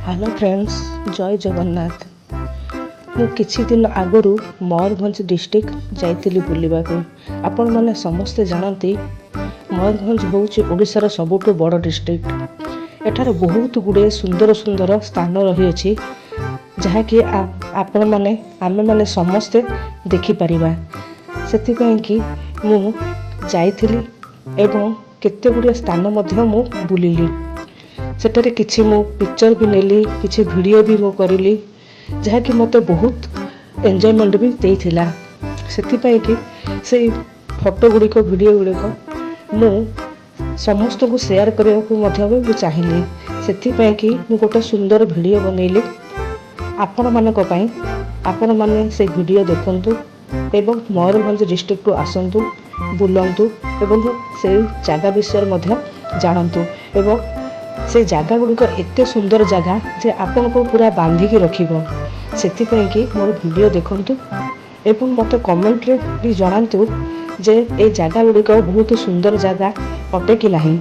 Hello friends, जय जगन्नाथ। मु किछि दिन आगु मयूरभंज डिस्ट्रिक्ट जाइतिली बुलिबाकू। आपण माने समस्ते जानती मयूरभंज होउछि ओडिशार सबुठु बड़ डिस्ट्रिक्ट। एठार बहुत गुड़े सुंदर सुंदर स्थान रही अछि जहाँकि आपण माने आमे माने समस्ते देखि परिबा। सेथिପାଇଁ कि मु जाइतिली एवं केते गुड़े स्थान मध्य मु बुलिली। सेठारे किछि मु पिक्चर भी नेली, किछि वीडियो भी मु करिली, जहाँकि मते बहुत एंजॉयमेंट भी देइथिला। सेथिପାଇଁ कि से फोटो गुड़िक वीडियो गुड़िक मु समस्त को शेयर करने को मध्य भी चाहिए। सेथिପାଇଁ कि मु गोटे सुंदर वीडियो बनैली आपण मानक पई। आपण माने से वीडियो देखंतु एवं मयूरभंज डिस्ट्रिक्ट को आसंतु, बुलंतु एवं से जगह विषय मध्य जानतु। एवं से जगह गुड़िक एत सुंदर जगह जे आपन को पूरा बांधिकी रखिबो। सेथिପାଇଁ कि मोर वीडियो देखंतु एवं मते कमेंट रे भी जणांतु जे ए जगह गुड़िक बहुत सुंदर जगह अटे कि नहीं।